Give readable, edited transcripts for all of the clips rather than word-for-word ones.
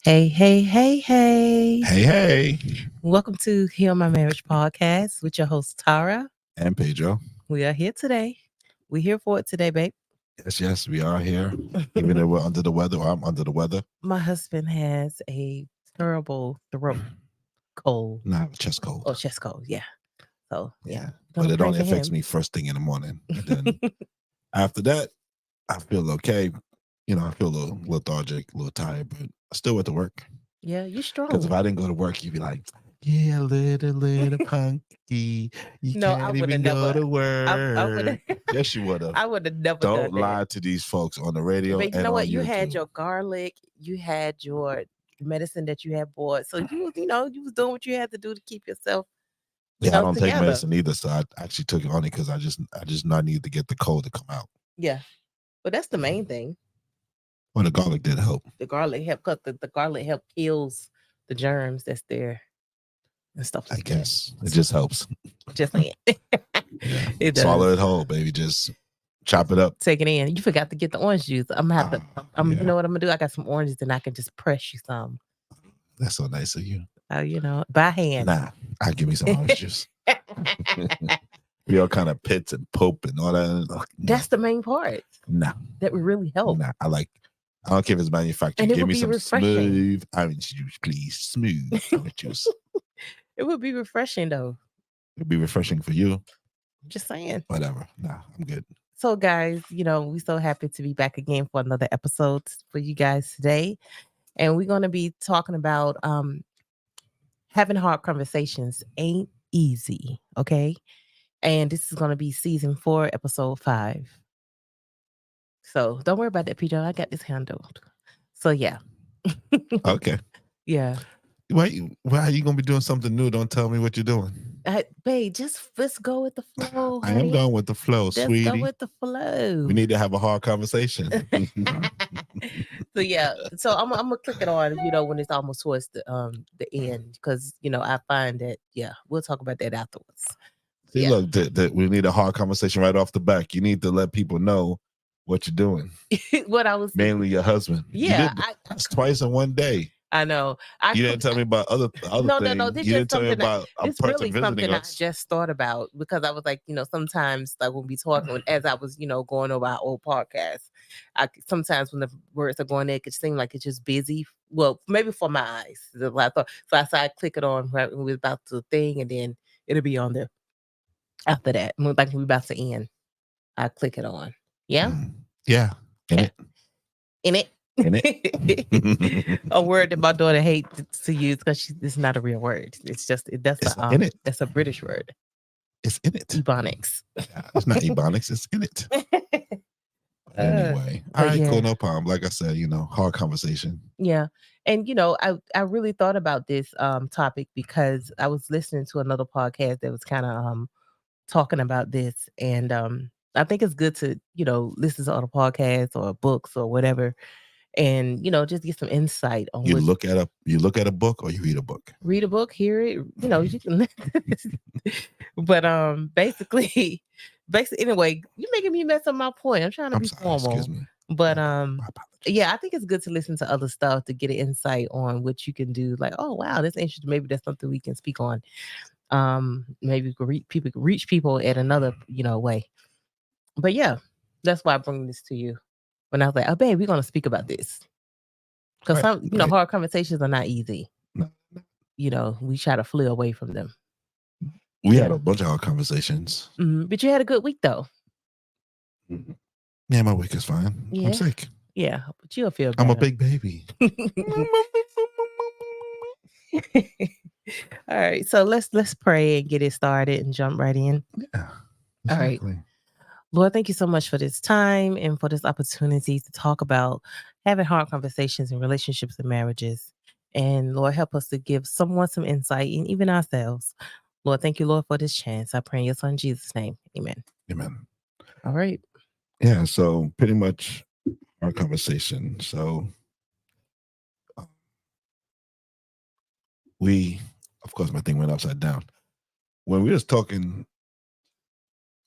Hey, hey, hey, hey. Hey, hey. Welcome to Heal My Marriage podcast with your host, Tara. And Pedro. We are here today. We're here for it today, babe. Yes, we are here. Even though we're under the weather or I'm under the weather. My husband has a terrible throat cold. Nah, chest cold. Oh, chest cold. Yeah. So, yeah. But it pray only for affects him. me first thing in the morning. And then after that, I feel okay. I feel a little lethargic, a little tired, but I still went to work. Yeah, you're strong. Because if I didn't go to work, you'd be like, yeah, little punky. You No, I can't would've even go never- to work. I would've- Yes, you would have. I would have never Don't done that. lie to these folks on the radio But and you know on what? You YouTube. had your garlic, you had your medicine that you had bought. So you was doing what you had to do to keep yourself. Yeah, I don't take together. medicine either, so I actually took it only because I just not need to get the cold to come out. Yeah, but that's the main thing. Well, the garlic did help. The garlic help because the garlic help kills the germs that's there and stuff I like guess it just helps. that. Just saying. Yeah. It does. Swallow it whole, baby. Just chop it up. Take it in. You forgot to get the orange juice. I'm gonna have to. Yeah. You know what I'm gonna do? I got some oranges and I can just press you some. That's so nice of you. By hand. Nah, I'll give me some orange juice. We all kind of pits and pope and all that. No. That's the main part. Nah. That would really help. Nah, I don't care if it's manufactured. And it Give would me be some refreshing. smooth orange juice, please. Smooth orange juice. It would be refreshing though. It'd be refreshing for you. Just saying. Whatever. Nah, I'm good. So guys, we're so happy to be back again for another episode for you guys today. And we're going to be talking about having hard conversations ain't easy, okay? And this is going to be season 4, episode 5. So don't worry about that, Peter. I got this handled. So yeah. Okay. Yeah. Why are you gonna be doing something new? Don't tell me what you're doing. Babe, let's go with the flow. I am going with the flow, sweetie. Let's go with the flow. We need to have a hard conversation. So yeah, so I'm gonna click it on, when it's almost towards the end, because I find that we'll talk about that afterwards. See, look, we need a hard conversation right off the back. You need to let people know what you're doing. What I was mainly your husband. Yeah, that's twice in one day. I know. You didn't tell me about other no, things. No. You didn't tell me about a person really visiting something us. I just thought about, because I was like, sometimes like when we talking, as I was, going over our old podcast, sometimes when the words are going there, it could seem like it's just busy. Well, maybe for my eyes. I thought. So I click it on right when we're about the thing, and then it'll be on there after that. Like when we're about to end, I click it on. Yeah? Yeah. In it. A word that my daughter hates to use because it's not a real word. It's just that's a British word. It's in it. Ebonics. It's not ebonics. It's in it. Anyway, all right, cool, no problem. Like I said, hard conversation. Yeah, and I really thought about this topic because I was listening to another podcast that was kind of talking about this, and I think it's good to listen to other podcasts or books or whatever. And just get some insight on. You look at a book or you read a book. Read a book, hear it. You can. But basically, anyway, you're making me mess up my point. I'm trying to be formal. Excuse me. But yeah, I think it's good to listen to other stuff to get an insight on what you can do. Like, oh wow, that's interesting. Maybe that's something we can speak on. Maybe we can reach people at another way. But yeah, that's why I bring this to you. When I was like, oh, babe, we're going to speak about this. Because some, hard conversations are not easy. No. We try to flee away from them. We had a bunch of hard conversations. Mm-hmm. But you had a good week, though. Mm-hmm. Yeah, my week is fine. Yeah. I'm sick. Yeah, but you'll feel better. I'm a big baby. All right, so let's pray and get it started and jump right in. Yeah, exactly. All right. Lord, thank you so much for this time and for this opportunity to talk about having hard conversations in relationships and marriages. And Lord, help us to give someone some insight and even ourselves. Lord, thank you, Lord, for this chance. I pray in your son, Jesus' name. Amen. Amen. All right. Yeah, so pretty much our conversation. So of course, my thing went upside down. When we was talking,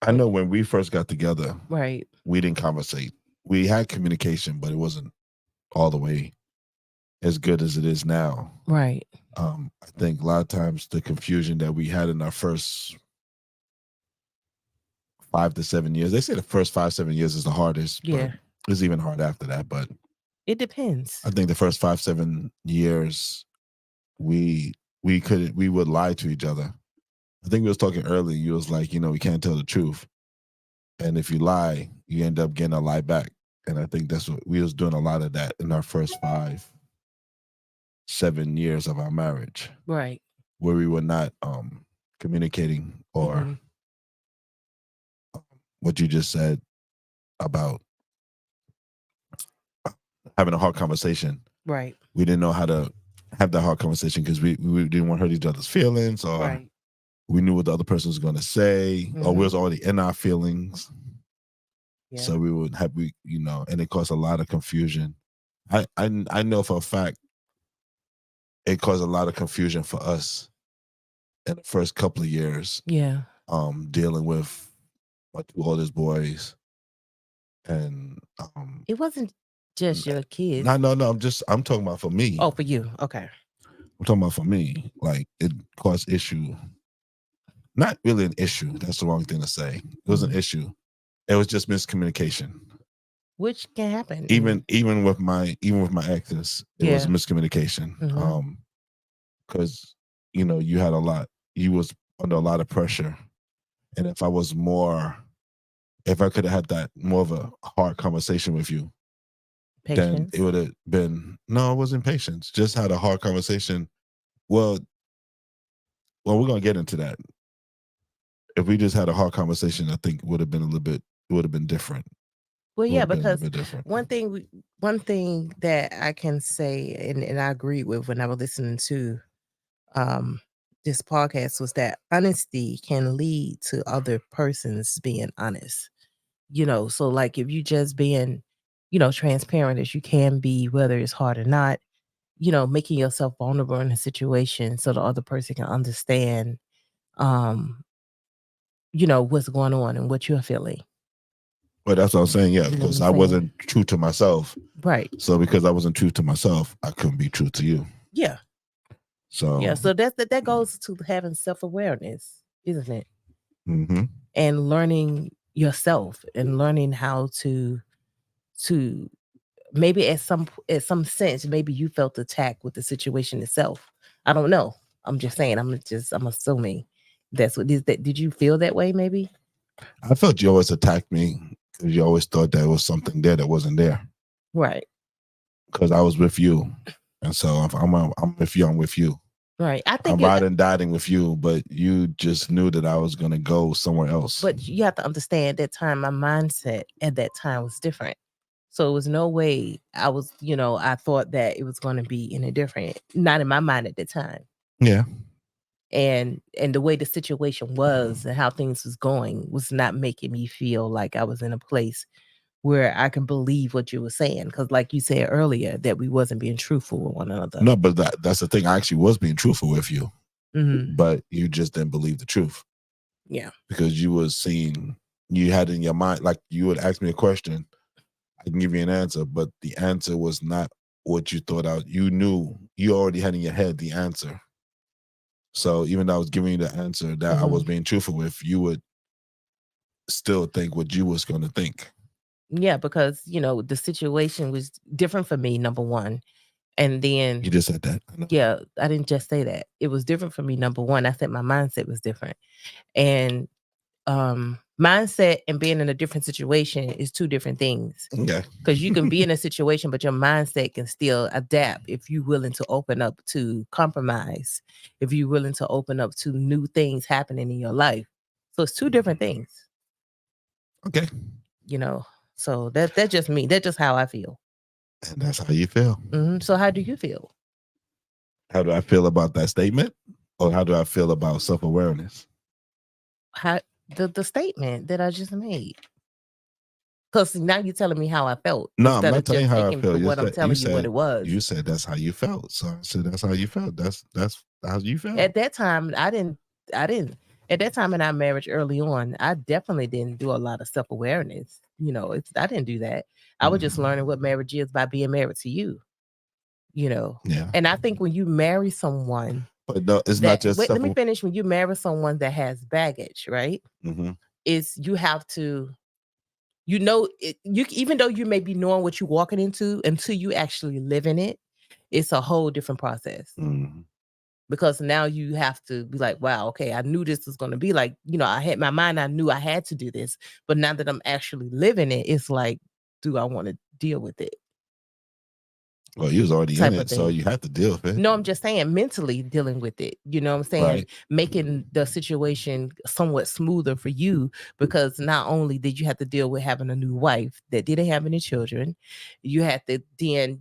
I know when we first got together, right, we didn't conversate. We had communication, but it wasn't all the way as good as it is now. Right. I think a lot of times the confusion that we had in our first 5 to 7 years, they say the first 5, 7 years is the hardest, but Yeah. it's even hard after that. But It depends. I think the first 5, 7 years, we we would lie to each other. I think we was talking earlier. You was like, we can't tell the truth, and if you lie, you end up getting a lie back. And I think that's what we was doing, a lot of that in our first 5, 7 years of our marriage, Right. where we were not communicating, or Hmm. what you just said about having a hard conversation. Right. We didn't know how to have that hard conversation because we didn't want to hurt each other's feelings, or Right. we knew what the other person was going to say, or we Hmm. was already in our feelings. Yeah. So we would have, and it caused a lot of confusion. I know for a fact it caused a lot of confusion for us in the first couple of years, Yeah. dealing with my two oldest boys, and It wasn't just your kids. no, I'm talking about for me. Oh, for you. Okay. I'm talking about for me. Like, it caused issue. Not really an issue. That's the wrong thing to say. It was an Mhm. issue. It was just miscommunication. Which can happen. Even with my exes, it was Yeah. miscommunication. Hmm. Because you had a lot. You was under a lot of pressure, and if I could have had that more of a hard conversation with you, then it Patience. would have been, no, it wasn't patience. Just had a hard conversation. Well, we're gonna get into that. If we just had a hard conversation, I think it would have been different. Well, It would yeah, have been a little because bit different. one thing that I can say, and I agree with when I was listening to um this podcast, was that honesty can lead to other persons being honest. So like if you just being, transparent as you can be, whether it's hard or not, making yourself vulnerable in a situation so the other person can understand um, what's going on and what you're feeling. But that's what I'm saying. Yeah, You know what because I'm I saying? wasn't true to myself. Right. So because I wasn't true to myself, I couldn't be true to you. Yeah. Yeah. So, So that goes to having self-awareness, isn't it? mhm. And learning yourself and learning how to maybe at some sense, maybe you felt attacked with the situation itself. I don't know. I'm just saying, I'm assuming that's what is that. Did you feel that way maybe? I felt you always attacked me because you always thought there was something there that wasn't there. Right. Because I was with you, and so if I'm with you, I'm with you. Right. I I'm think riding and dying with you, but you just knew that I was gonna go somewhere else. but you have to understand that time my mindset at that time was different. So it was no way I thought that it was going to be any different. Not in my mind at the time. Yeah, And the way the situation was and how things was going was not making me feel like I was in a place where I can believe what you were saying. Because like you said earlier, that we wasn't being truthful with one another. no, but that's the thing. I actually was being truthful with you, Hmm. but you just didn't believe the truth Yeah. because you had in your mind, like, you would ask me a question, I can give you an answer, but the answer was not what you thought out. You knew, you already had in your head the answer. So even though I was giving you the answer that I was Hmm. being truthful with, you would still think what you was going to think. Yeah, because the situation was different for me, number one. And then You just said that. I know. yeah, I didn't just say that. It was different for me, number one. I said my mindset was different. And mindset and being in a different situation is two different things. Okay. Because you can be in a situation, but your mindset can still adapt if you're willing to open up to compromise, if you're willing to open up to new things happening in your life. So it's two different things, Okay. you know. So that's just me. That's just how I feel. And that's how you feel. So how do you feel? How do I feel about that statement? Or how do I feel about self awareness? How the statement that I just made? Because now you're telling me how I felt No, I'm instead not of telling you just how I taking feel. for You what I'm said you telling you what said it was. you said that's how you felt. So I said that's how you felt. That's how you felt. At that time, I didn't at that time in our marriage early on, I definitely didn't do a lot of self-awareness. I didn't do that. I was just learning what marriage is by being married to you. Yeah. And I think when you marry someone But no, it's not that, just wait, let me simple. finish. When you marry someone that has baggage, right? Hmm. Is you have to, you, even though you may be knowing what you're walking into, until you actually live in it, it's a whole different process. Hmm. Because now you have to be like, wow, okay, I knew this was going to be like, I had my mind, I knew I had to do this, but now that I'm actually living it, it's like, do I want to deal with it? Well, you was already in Type of it, so thing. you have to deal with it. No, I'm just saying mentally dealing with it. You know what I'm saying? Right. Making the situation somewhat smoother for you, because not only did you have to deal with having a new wife that didn't have any children, you had to then,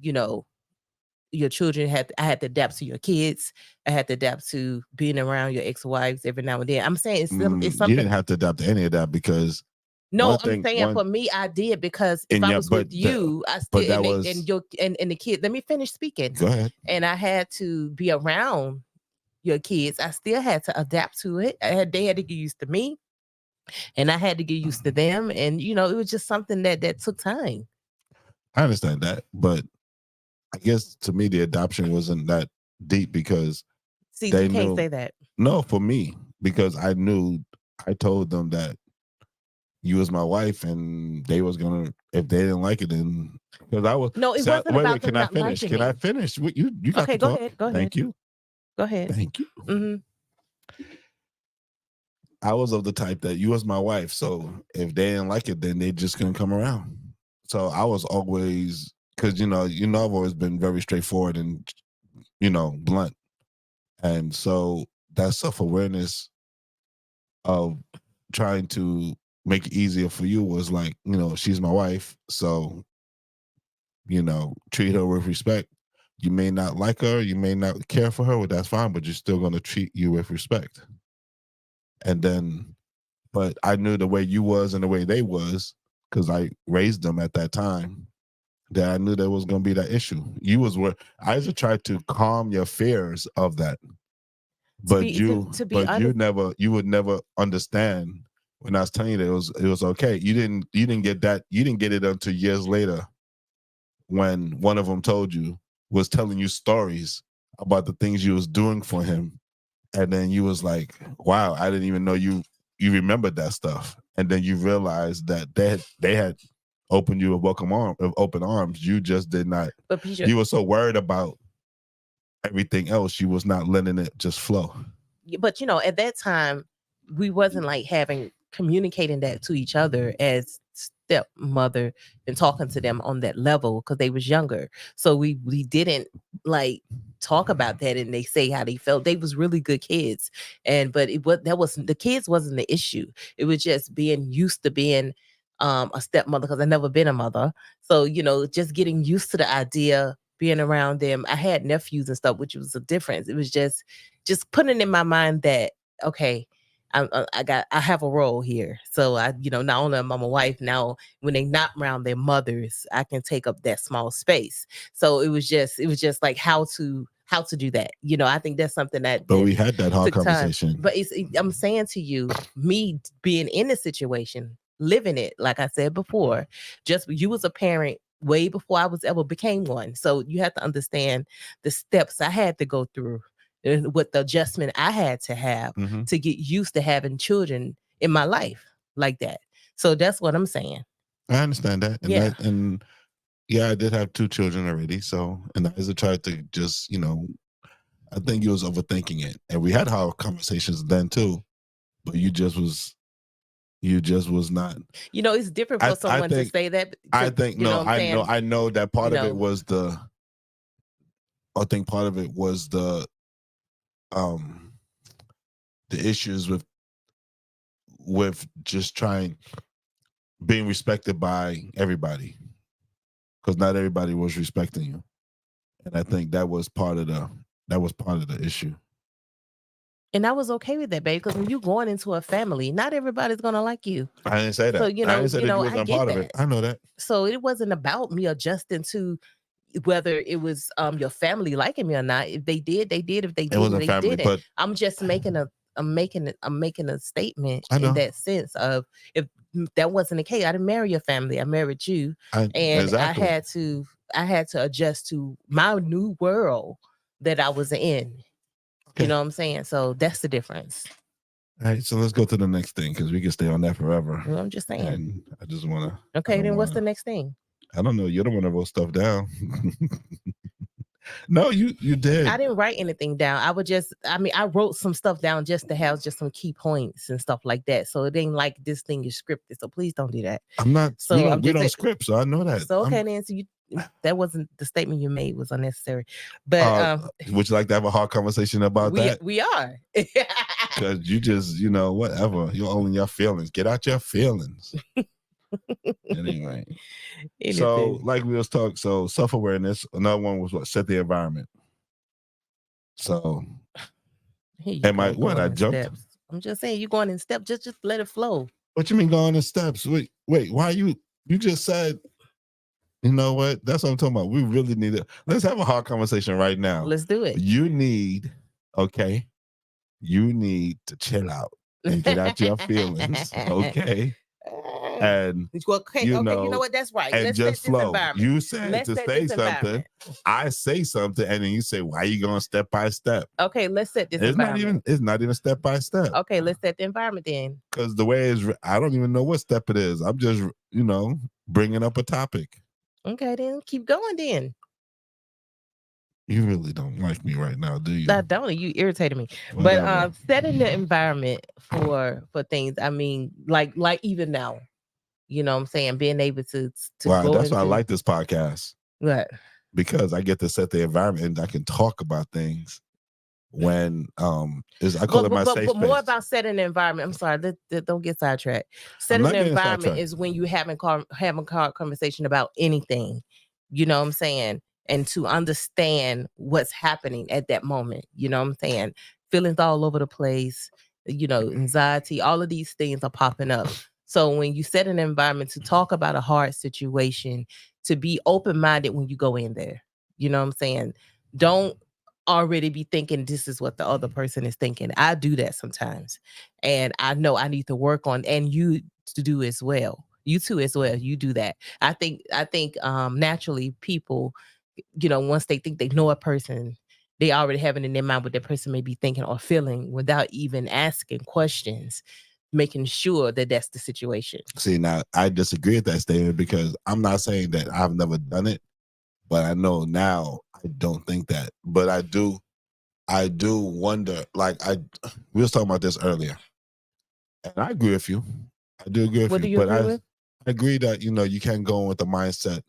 your children I had to adapt to your kids. I had to adapt to being around your ex-wives every now and then. I'm saying it's You something. didn't have to adapt to any of that because No, one I'm thing, saying for me, I did, because if and I yeah, was with you, I but still, that and they was, and your and the kid. Let me finish speaking. go ahead. And I had to be around your kids. I still had to adapt to it. They had to get used to me, and I had to get used to them. And it was just something that took time. I understand that, but I guess to me the adoption wasn't that deep because See, they you can't knew. say that. No, for me, because I told them that you was my wife, and they was gonna, if they didn't like it, then because I was. No, it So wasn't wait, about can them I not finish? liking Can I me. finish? You got Okay, to go talk. ahead. Go ahead. Thank you. Go ahead. Thank you. Hmm. I was of the type that you was my wife, so if they didn't like it, then they just couldn't come around. So I was always, because I've always been very straightforward and blunt, and so that self awareness of trying to make it easier for you was like, she's my wife, so treat her with respect. You may not like her, you may not care for her, well, that's fine, but you're still going to treat you with respect. And then, but I knew the way you was and the way they was, because I raised them at that time, that I knew there was going to be that issue. You was where I used to try to calm your fears of that, To but be to, to be honest, you would never understand when I was telling you that it was okay. You didn't get that, you didn't get it until years later, when one of them told you, was telling you stories about the things you was doing for him, and then you was like, wow, I didn't even know you remembered that stuff. And then you realized that they had opened you a open arms. You just did not. but Peter, You were so worried about everything else, you was not letting it just flow. but at that time, we wasn't like having communicating that to each other as stepmother and talking to them on that level, because they was younger. So we didn't like talk about that, and they say how they felt. They was really good kids, and but that wasn't, the kids wasn't the issue. It was just being used to being a stepmother, because I never been a mother. So just getting used to the idea, being around them. I had nephews and stuff, which was a difference. It was just putting in my mind that, okay, I have a role here. So I, not only am I a wife now, when they not around their mothers, I can take up that small space. So it was just like how to do that. I think that's something that But that we had that hard took time. conversation. But I'm saying to you, me being in the situation, living it, like I said before, just you was a parent way before I was ever became one. So you have to understand the steps I had to go through, and what the adjustment I had to have Hmm. to get used to having children in my life like that. So that's what I'm saying. I understand that, Yeah. and yeah, I did have two children already. So, and I just tried to just, I think you was overthinking it, and we had hard conversations then too. But you just was not. It's different I for I someone to think say that I to, think what no, I'm saying, I know that part you of it know. was the. I think part of it was um the issues with just trying being respected by everybody, because not everybody was respecting you, and I think that was part of the issue. And I was okay with that, babe, because when you going into a family, not everybody's gonna like you. I didn't say So that. I didn't say that you I wasn't a get part of it. that. I know that. So it wasn't about me adjusting to whether it was your family liking me or not. If they did, they did. If they It didn't, wasn't they family, didn't. but I'm making a statement I in know. that sense of, if that wasn't the case, I didn't marry your family. I married you, and I Exactly. had to I had to adjust to my new world that I was in. Okay. You know what I'm saying? So that's the difference. All right, so let's go to the next thing because we can stay on that forever. Well, I'm just saying. And I just want to. Okay, then what's the next thing? I don't know. You're the one that wrote stuff down. No, you did. I didn't write anything down. I wrote some stuff down just to have just some key points and stuff like that. So it ain't like this thing is scripted. So please don't do that. I'm not. So we don't script, so I know that. So okay, then. So that wasn't the statement you made was unnecessary. But would you like to have a hard conversation about that? We are. Because you just, whatever. You're only your feelings. Get out your feelings. Anyway. So, like we was talking, so self-awareness. Another one was what? Set the environment. So, am I what? I jumped. Steps. I'm just saying, you're going in steps. Just let it flow. What you mean going in steps? Wait. Why you just said? You know what? That's what I'm talking about. We really need it. Let's have a hard conversation right now. Let's do it. You need to chill out and get out your feelings. Okay. And you know what? That's right. And let's just flow. You said to say something. I say something, and then you say, "Why are you going step by step?" Okay, let's set this environment. It's not even step by step. Okay, let's set the environment then. Because the way is, I don't even know what step it is. I'm just, bringing up a topic. Okay, then keep going. Then you really don't like me right now, do you? I don't. You irritated me. Whatever. But setting the environment for things. I mean, like even now. You know what I'm saying? Being able to wow, that's why I like this podcast. What? Because I get to set the environment and I can talk about things when I call it my safe space. But more about setting the environment. I'm sorry, don't get sidetracked. Setting the environment is when you having conversation about anything. You know what I'm saying? And to understand what's happening at that moment. You know what I'm saying? Feelings all over the place, anxiety, all of these things are popping up. So when you set an environment to talk about a hard situation, to be open-minded when you go in there, you know what I'm saying? Don't already be thinking this is what the other person is thinking. I do that sometimes. And I know I need to work on, and you to do as well. You too as well. You do that. I think naturally people, once they think they know a person, they already have it in their mind what that person may be thinking or feeling without even asking questions. Making sure that that's the situation. See, now I disagree with that statement because I'm not saying that I've never done it, but I know now I don't think that. But I do wonder, we was talking about this earlier. And I agree with you. I do agree with what you. Do you but agree with? I agree that, you can't go in with the mindset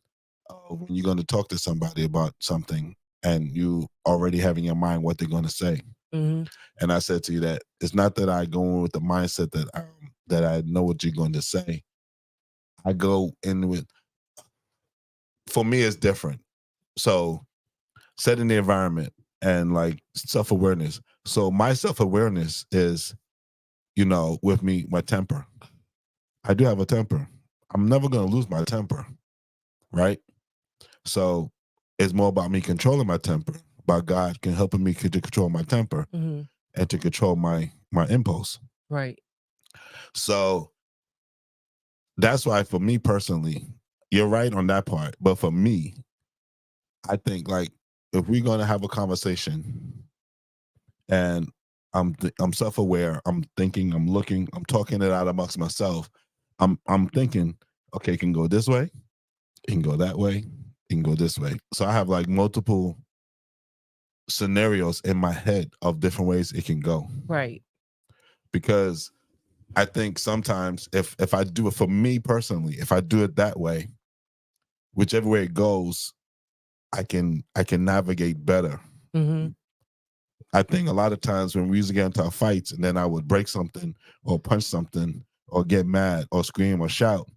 of when you're going to talk to somebody about something and you already have in your mind what they're going to say. Mm-hmm. And I said to you that it's not that I go in with the mindset that I know what you're going to say. I go in with, for me, it's different. So setting the environment and self-awareness. So my self-awareness is, with me, my temper. I do have a temper. I'm never going to lose my temper. Right. So it's more about me controlling my temper, about God can helping me to control my temper. Mm-hmm. And to control my impulse. Right. So that's why for me personally, you're right on that part. But for me, I think if we're going to have a conversation and I'm self-aware, I'm thinking, I'm looking, I'm talking it out amongst myself. I'm thinking, okay, it can go this way, it can go that way, it can go this way. So I have multiple scenarios in my head of different ways it can go. Right. Because I think sometimes if I do it, for me personally, if I do it that way, whichever way it goes, I can navigate better. Mm-hmm. I think a lot of times when we used to get into our fights and then I would break something or punch something or get mad or scream or shout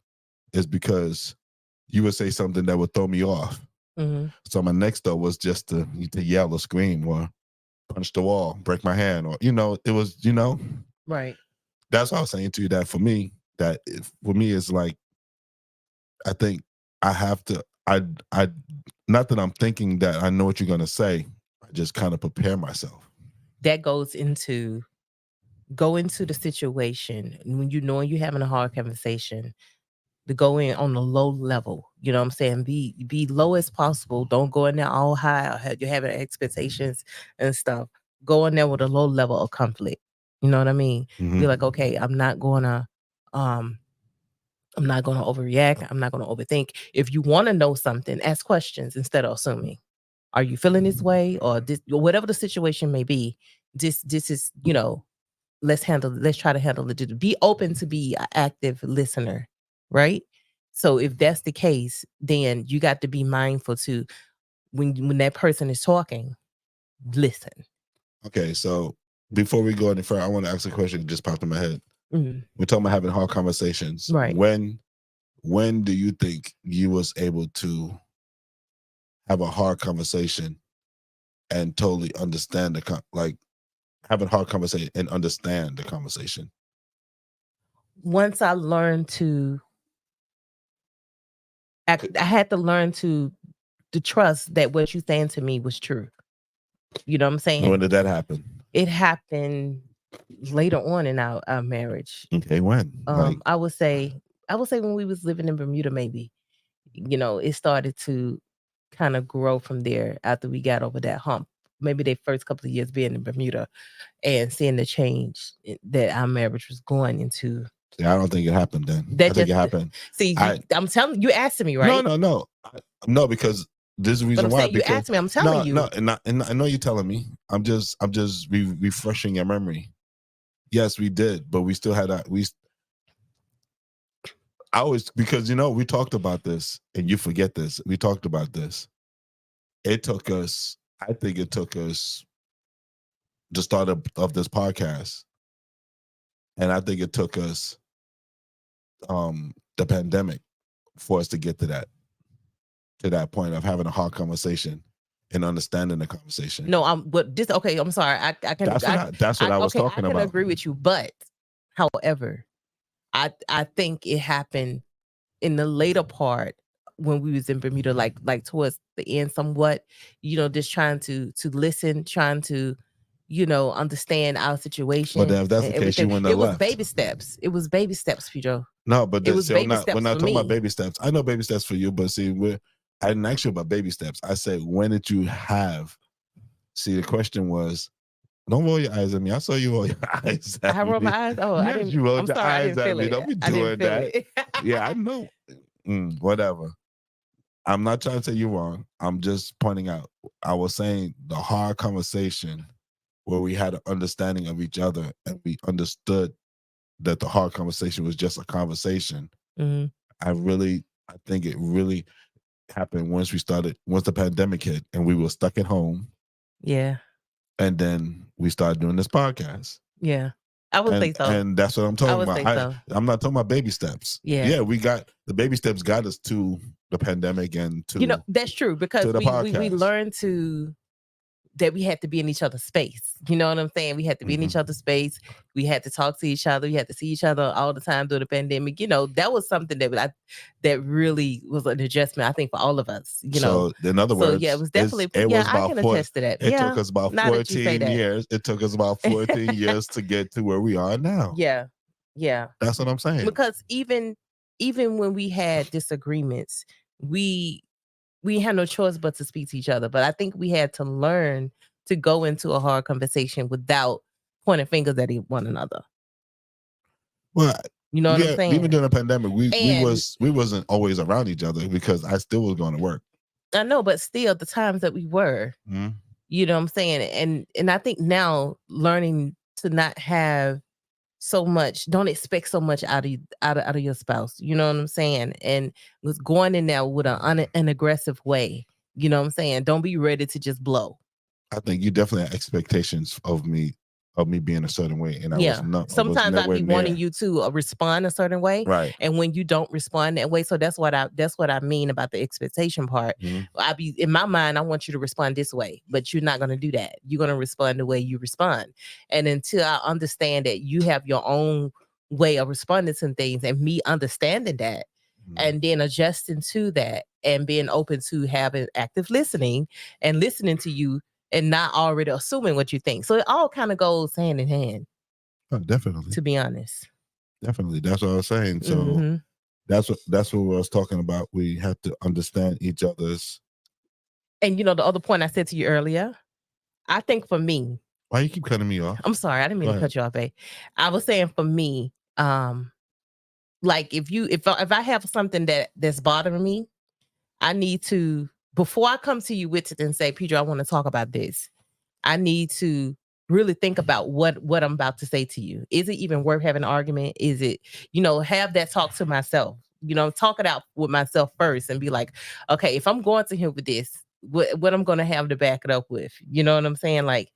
is because you would say something that would throw me off. Mm-hmm. So my next thought was just to yell or scream or punch the wall, break my hand, or it was right. That's why I was saying to you that for me it's I think I have to I not that I'm thinking that I know what you're gonna say, I just kind of prepare myself. That goes into go into the situation when you know you're having a hard conversation. to go in on a low level. You know what I'm saying? Be low as possible. Don't go in there all high or you're having expectations and stuff. Go in there with a low level of conflict. You know what I mean? Be like, okay, um I'm not gonna overreact. I'm not gonna overthink. If you want to know something, ask questions instead of assuming. Are you feeling this way or this or whatever the situation may be? This is, let's try to handle it. Be open to be an active listener, right? So if that's the case, then you got to be mindful to when that person is talking, listen. Okay, so before we go any further, I want to ask a question that just popped in my head. Mhm. We're talking about having hard conversations. Right. When do you think you was able to have a hard conversation and totally understand like having hard conversation and understand the conversation? Once I learned I had to learn to trust that what you saying to me was true. You know what I'm saying? When did that happen? It happened later on in our marriage. Okay, when? I would say when we was living in Bermuda, maybe. It started to kind of grow from there after we got over that hump. Maybe the first couple of years being in Bermuda and seeing the change that our marriage was going into. See, I don't think it happened then. That I think just it happened. see, I'm telling you, asking me, right? No, because this is the But reason I'm why. saying you Because asked me, I'm telling you. No, and I know you're telling me. I'm just refreshing your memory. Yes, we did, but we still had I always, because we talked about this and you forget this. We talked about this. I think it took us the start of this podcast. And I think it took us the pandemic for us to get to that point of having a hard conversation and understanding the conversation. No, but this okay. I'm sorry. I can. That's what I was talking I can about. agree with you, but however, I think it happened in the later part when we was in Bermuda, like towards the end, somewhat. Just trying to listen, trying to understand our situation. But then if that's and the case, you everything. wouldn't It have was left. baby steps. It was baby steps, Pedro. No, but It was see, baby we're steps not for talking about me. baby steps. I know baby steps for you, but see, I didn't ask you about baby steps. I said, when did you have? See, the question was, don't roll your eyes at me. I saw you roll your eyes at me. I rolled my eyes. Oh, I Yes, didn't. you rolled I'm your sorry, I eyes didn't at feel me. it. Don't be I didn't doing feel that. it. Yeah, I know. Whatever. I'm not trying to say you're wrong. I'm just pointing out. I was saying the hard conversation where we had an understanding of each other and we understood that the hard conversation was just a conversation. Mhm. I think it really happened once the pandemic hit and we were stuck at home. Yeah. And then we started doing this podcast. Yeah. I would say so. And that's what I'm I talking would about. say so. I'm not talking about baby steps. Yeah. Yeah, we got the baby steps got us to the pandemic and to That's true because the we podcast. learned that we had to be in each other's space. You know what I'm saying? We had to be in each other's space. We had to talk to each other. We had to see each other all the time during the pandemic. That was something that really was an adjustment, I think, for all of us. So in other words, yeah, it was definitely. I can attest to that. It took us about now that you say 14 that. years. It took us about 14 years to get to where we are now. Yeah, yeah. That's what I'm saying. Because even when we had disagreements, we had no choice but to speak to each other. But I think we had to learn to go into a hard conversation without pointing fingers at one another. Well, you know what I'm saying? Even during the pandemic, we wasn't always around each other because I still was going to work. I know, but still, the times that we were, you know what I'm saying? And I think now learning to not have so much, don't expect so much out of your spouse. You know what I'm saying? And was going in there with an aggressive way. You know what I'm saying? Don't be ready to just blow. I think you definitely had expectations of me being a certain way, and sometimes I'd be wanting you to respond a certain way, right? And when you don't respond that way, so that's what I mean about the expectation part. I be in my mind, I want you to respond this way, but you're not going to do that. You're going to respond the way you respond, and until I understand that you have your own way of responding to things, and me understanding that, and then adjusting to that, and being open to having active listening and listening to you. And not already assuming what you think. So it all kind of goes hand in hand. Oh, definitely. To be honest. Definitely. That's what I was saying. So that's what we was talking about. We have to understand each other's. And the other point I said to you earlier, I think for me, Why you keep cutting me off? I'm sorry, I didn't mean Go to ahead. cut you off, babe. I was saying for me, like if I have something that's bothering me, I need to, before I come to you with it and say, Pedro, I want to talk about this, I need to really think about what I'm about to say to you. Is it even worth having an argument? Is it, have that talk to myself, talk it out with myself first and be like, okay, if I'm going to him with this, what I'm going to have to back it up with, you know what I'm saying? Like,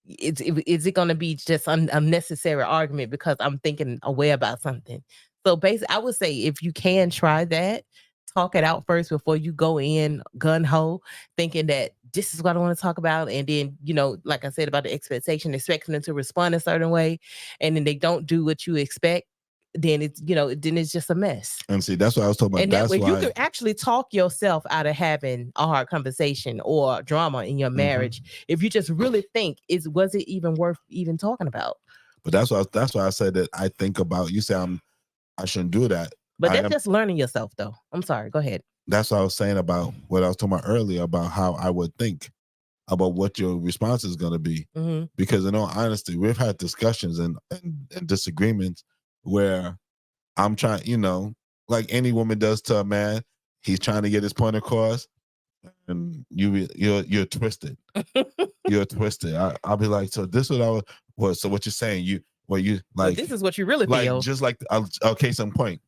is it going to be just unnecessary argument because I'm thinking away about something? So basically, I would say if you can try that, talk it out first before you go in gun ho, thinking that this is what I want to talk about, and then like I said about the expecting them to respond a certain way, and then they don't do what you expect. Then it's just a mess. And see, that's what I was talking about. And that That's way you why can actually talk yourself out of having a hard conversation or drama in your marriage. If you just really think, was it even worth even talking about? But that's why I said that I think about. You say I shouldn't do that. But that's just learning yourself, though. I'm sorry. Go ahead. That's what I was saying about what I was talking about earlier about how I would think about what your response is going to be. Mm-hmm. Because in all honesty, we've had discussions and disagreements where I'm trying, like any woman does to a man, he's trying to get his point across, and you're twisted. You're twisted. I'll be like, so this is so what you're saying, you like, this is what you really like, feel. just like, case in point.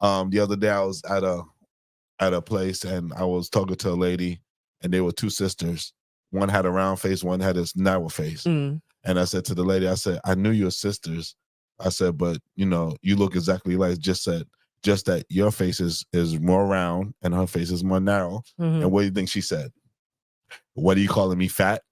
The other day I was at a place and I was talking to a lady, and they were two sisters. One had a round face, one had this narrow face. Mm. And I said to the lady, I said, I knew your sisters. I said, but you look exactly like, just that your face is more round and her face is more narrow. Mm-hmm. And what do you think she said? What are you calling me, fat?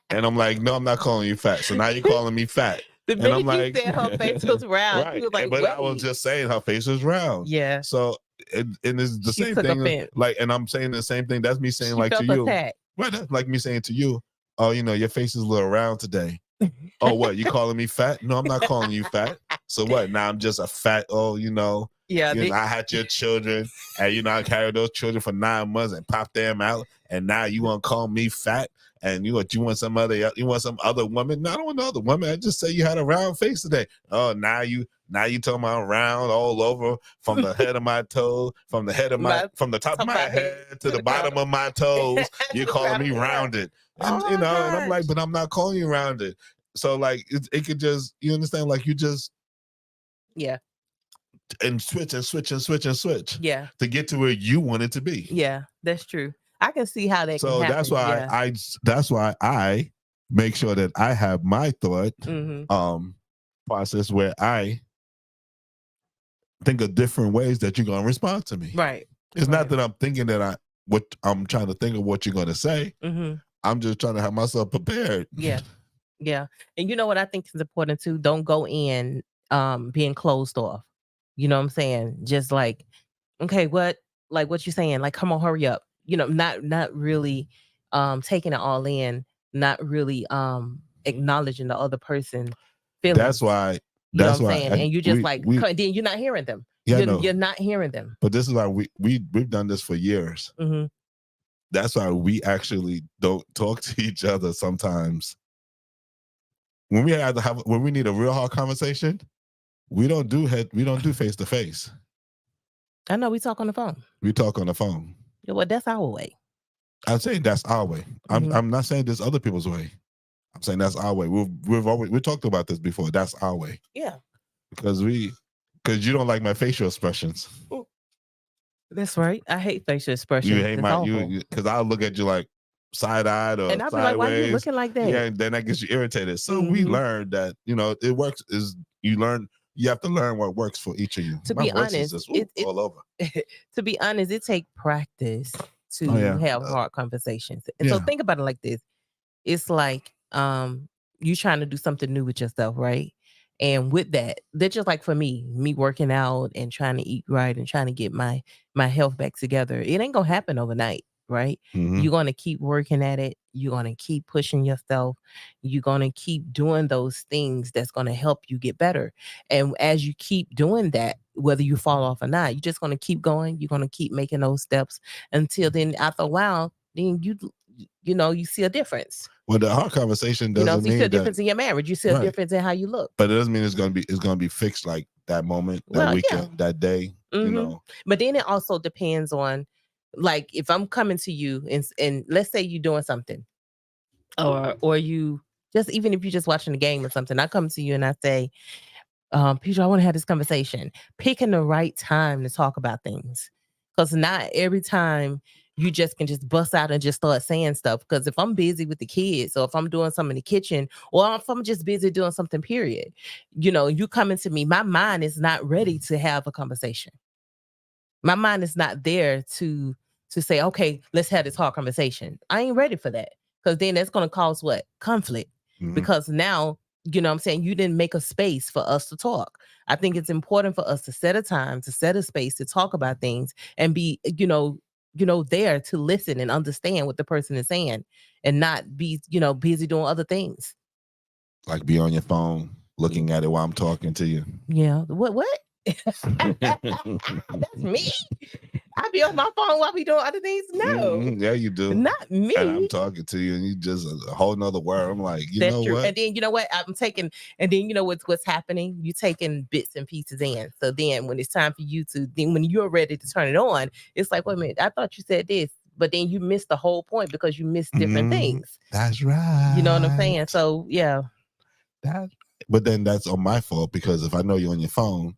And I'm like, no, I'm not calling you fat. So now you're calling me fat. The minute you said her face was round, right. was like, but wait. I was just saying her face was round. Yeah. So and it's the same took thing. Offense. Like, and I'm saying the same thing. That's me saying She like felt to you. attacked. Right. That's like me saying to you, oh, your face is a little round today. Oh, what? You calling me fat? No, I'm not calling you fat. So what? Now I'm just a fat, Yeah, I had your children, and I carried those children for 9 months and popped them out, and now you want to call me fat? And you want some other woman? No, I don't want no other woman. I just say you had a round face today. Oh, now you talking about round all over, from the head of my toe, from the top of my head to the bottom of my toes. You're calling me rounded, and and I'm like, but I'm not calling you rounded. So like it could just, you understand, like you just and switch yeah to get to where you want it to be. Yeah, that's true. I can see how that So can happen. that's why I make sure that I have my thought process where I think of different ways that you're going to respond to me. Right. It's not that I'm thinking that I'm trying to think of what you're going to say. I'm just trying to have myself prepared. Yeah. And you know what I think is important too? Don't go in being closed off. You know what I'm saying? Just like, okay, what you saying? Like, come on, hurry up. Not really taking it all in, not really acknowledging the other person feelings. That's why. You know what I'm saying? And you just then you're not hearing them. Yeah, you're not hearing them. But this is why we've done this for years. Mm-hmm. That's why we actually don't talk to each other sometimes. When we need a real hard conversation, we don't do face to face. I know we talk on the phone. We talk on the phone. Yeah, well, that's our way. I'm saying that's our way. I'm not saying there's other people's way. I'm saying that's our way. We talked about this before. That's our way. Yeah. Because you don't like my facial expressions. That's right. I hate facial expressions. You hate because I'll look at you like side-eyed or and I'll be sideways. Like, why are you looking like that? Yeah, and then that gets you irritated. So we learned that, it works you have to learn what works for each of you. To be honest, all over. To be honest, it takes practice to have hard conversations. And so think about it like this. It's like you trying to do something new with yourself, right? And with that, that's just like for me working out and trying to eat right and trying to get my health back together. It ain't gonna happen overnight. right? Mhm. You're going to keep working at it. You're going to keep pushing yourself. You're going to keep doing those things that's going to help you get better. And as you keep doing that, whether you fall off or not, you're just going to keep going. You're going to keep making those steps until then, after a while, then you see a difference. Well, the hard conversation So doesn't you see a mean that, difference in your marriage. You see a right? difference in how you look. But it doesn't mean it's gonna be fixed like that moment, that Well, yeah. weekend, that day. You hmm know, But then it also depends on, like, if I'm coming to you and let's say you're doing something, or you just, even if you're just watching a game or something, I come to you and I say, Peter, I want to have this conversation. Picking the right time to talk about things, because not every time you just can just bust out and just start saying stuff. Because if I'm busy with the kids, or if I'm doing something in the kitchen, or if I'm just busy doing something, period, you coming to me, my mind is not ready to have a conversation. My mind is not there to say, okay, let's have this hard conversation. I ain't ready for that, because then that's going to cause what? Conflict. Mhm. Because now, what I'm saying, you didn't make a space for us to talk. I think it's important for us to set a time, to set a space to talk about things, and be, there to listen and understand what the person is saying, and not be, busy doing other things. like be on your phone looking at it while I'm talking to you. Yeah. What? That's me. I be on my phone while we doing other things. No, Yeah, you do. not And I'm me. talking to you, and you just a whole nother word. I'm like, you That's know true. what? And then you know what? I'm taking, and then what's happening? You taking bits and pieces in. So then when it's time for you to, then when you're ready to turn it on, it's like, wait a minute, I thought you said this, but then you missed the whole point because you missed different things. That's right. You know what I'm saying? So yeah. But then that's on my fault, because if I know you're on your phone,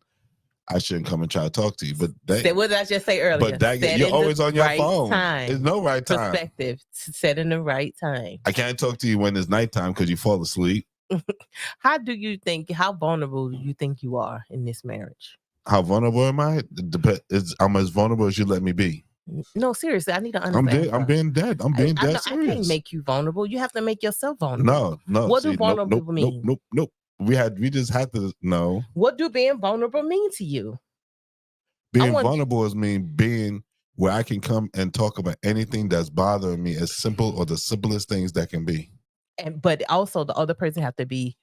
I shouldn't come and try to talk to you. But What did I just say earlier? But Set you're in always the on your right phone. time. There's no right time. Perspective. Set in the right time. I can't talk to you when it's nighttime because you fall asleep. How vulnerable do you think you are in this marriage? How vulnerable am I? I'm as vulnerable as you let me be. No, seriously, I need to I'm understand. dead. I'm being dead. I'm being dead I can't serious. make you vulnerable. You have to make yourself vulnerable. No. What See, do vulnerable mean? Nope. We just had to know. What do being vulnerable mean to you? Being vulnerable is being where I can come and talk about anything that's bothering me, as simple or the simplest things that can be. But also the other person have to be,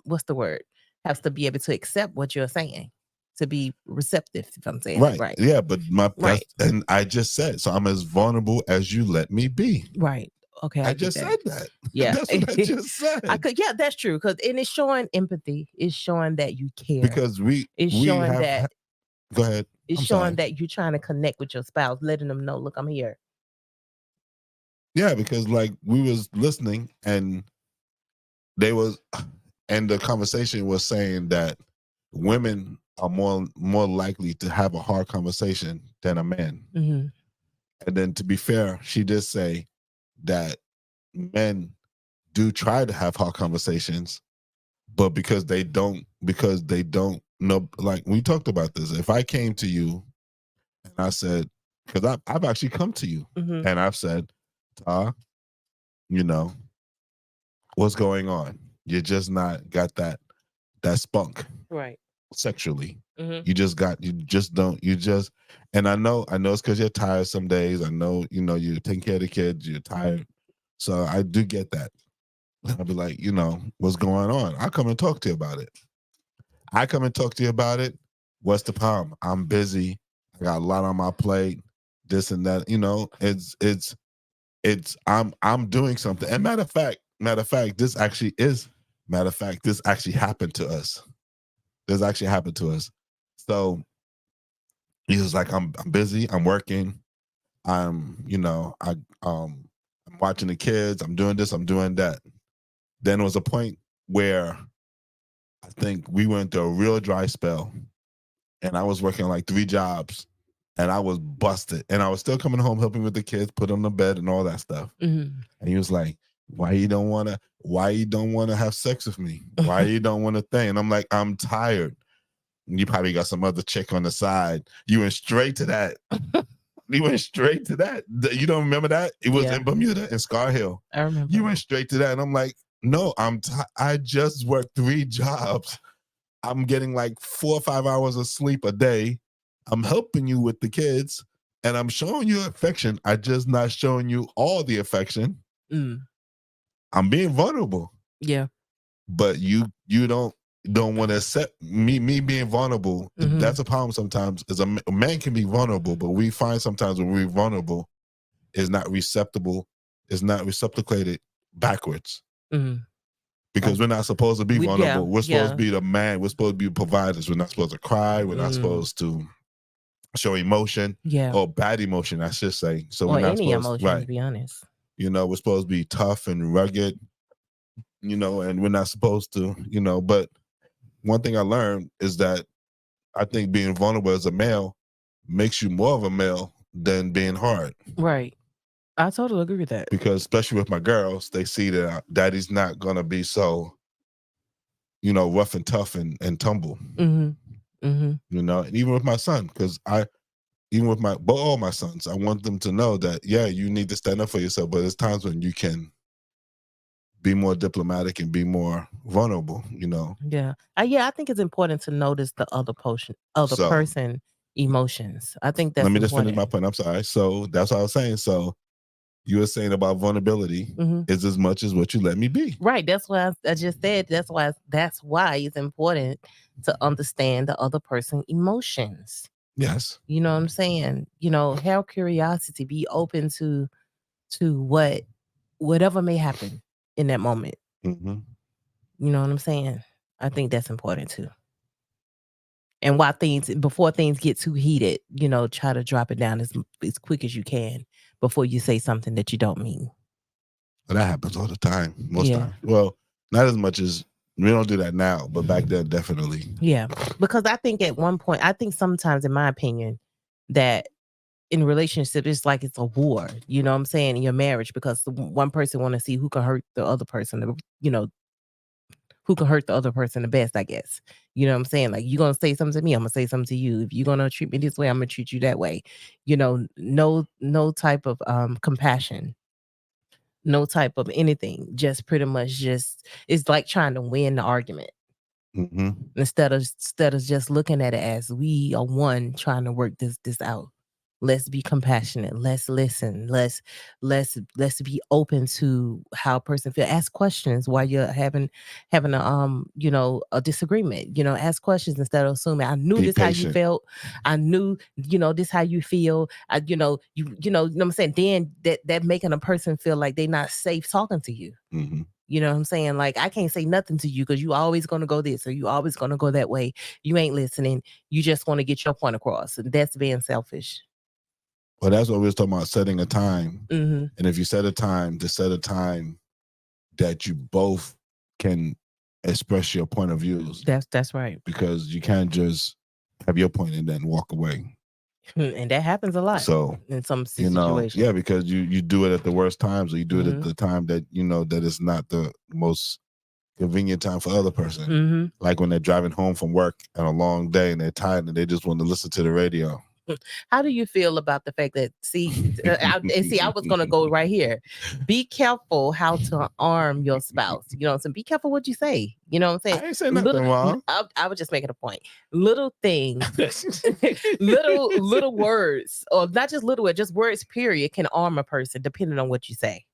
what's the word? Has to be able to accept what you're saying, to be receptive, if I'm saying Right. it right. Yeah, but right. And I just said, so I'm as vulnerable as you let me be. Right. Okay. I just said that. Yeah. That's what I just said. Yeah, that's true. And it's showing empathy. It's showing that you care. Because it's showing that go ahead. It's showing that you're trying to connect with your spouse, letting them know, look, I'm here. Yeah, because like we was listening, and the conversation was saying that women are more likely to have a hard conversation than a man. Mm-hmm. And then, to be fair, she did say that men do try to have hard conversations, but because they don't know, like we talked about this. If I came to you and I said, because I've actually come to you, Mm-hmm. and I've said, what's going on? You just not got that spunk, right? Sexually. Mm-hmm. And I know it's because you're tired some days. I know, you're taking care of the kids, you're tired. So I do get that. I'll be like, what's going on? I'll come and talk to you about it. What's the problem? I'm busy. I got a lot on my plate, this and that. I'm doing something. And matter of fact, this actually happened to us. This actually happened to us. So he was like, I'm busy, I'm working, I'm watching the kids, I'm doing this, I'm doing that. Then there was a point where I think we went through a real dry spell, and I was working like 3 jobs, and I was busted, and I was still coming home helping with the kids, put them to bed and all that stuff. Mm-hmm. And he was like, why you don't want to have sex with me? Why you don't want to think? And I'm like, I'm tired. You probably got some other chick on the side. You went straight to that. You went straight to that. You don't remember that? It was in Bermuda, in Scar Hill. I remember. You went straight to that. And I'm like, no, I just worked 3 jobs. I'm getting like 4 or 5 hours of sleep a day. I'm helping you with the kids. and I'm showing you affection. I just not showing you all the affection. Mm. I'm being vulnerable. Yeah. But you don't want to accept me being vulnerable. Mm-hmm. That's a problem sometimes. Is a man can be vulnerable, but we find sometimes when we're vulnerable is not receptible, is not reciprocated backwards. Mm-hmm. Because we're not supposed to be vulnerable. We're supposed yeah. to be the man. We're supposed to be providers. We're not supposed to cry. We're not supposed to show emotion. Yeah. Or bad emotion, I should say. So Or we're not any supposed emotion, right. to be honest. You know, we're supposed to be tough and rugged, you know, and we're not supposed to, you know, but one thing I learned is that I think being vulnerable as a male makes you more of a male than being hard. Right. I totally agree with that. Because especially with my girls, they see that daddy's not gonna be so, you know, rough and tough and tumble. Mm-hmm. Mm-hmm. You know, and even with my son, because even with all my sons, I want them to know that, yeah, you need to stand up for yourself, but there's times when you can be more diplomatic and be more vulnerable, you know. Yeah. Yeah, I think it's important to notice the other person emotions. I think that's let me just important. finish my point. I'm sorry. So that's what I was saying. So you were saying about vulnerability is as much as what you let me be. Right. That's why I just said. That's why it's important to understand the other person's emotions. Yes. You know what I'm saying? You know, have curiosity, be open to whatever may happen in that moment. Mm-hmm. You know what I'm saying? I think that's important too. And before things get too heated, you know, try to drop it down as quick as you can before you say something that you don't mean. Well, that happens all the time, most times. Well, not as much as we don't do that now, but back then definitely. Yeah, because I think at one point, sometimes, in my opinion, that in relationship it's like it's a war. You know what I'm saying, in your marriage, because one person want to see who can hurt the other person. You know, who can hurt the other person the best, I guess. You know what I'm saying? Like, you're going to say something to me, I'm going to say something to you. If you're going to treat me this way, I'm going to treat you that way. You know, no type of compassion, no type of anything. Just pretty much it's like trying to win the argument. Mm-hmm. Instead of just looking at it as we are one trying to work this out. Let's be compassionate. Let's listen. Let's be open to how a person feel. Ask questions while you're having a you know, a disagreement. You know, ask questions instead of assuming. I knew this patient. How you felt. I knew, you know, this how you feel. You know what I'm saying. Then that making a person feel like they're not safe talking to you. Mm-hmm. You know what I'm saying? Like, I can't say nothing to you because you always going to go this or you always going to go that way. You ain't listening. You just want to get your point across. And that's being selfish. Well, that's what we was talking about, setting a time. Mm-hmm. And if you set a time that you both can express your point of views. That's right. Because you can't just have your point and then walk away. And that happens a lot. So in some situations. You know, yeah, because you do it at the worst times, or you do it at the time that you know that it's not the most convenient time for the other person. Mm-hmm. Like when they're driving home from work on a long day and they're tired and they just want to listen to the radio. How do you feel about the fact that I was going to go right here. Be careful how to arm your spouse. You know what I'm saying? Be careful what you say. You know what I'm saying? I ain't saying nothing wrong. I was just making a point. Little things, little words, or not just little words, just words, period, can arm a person depending on what you say.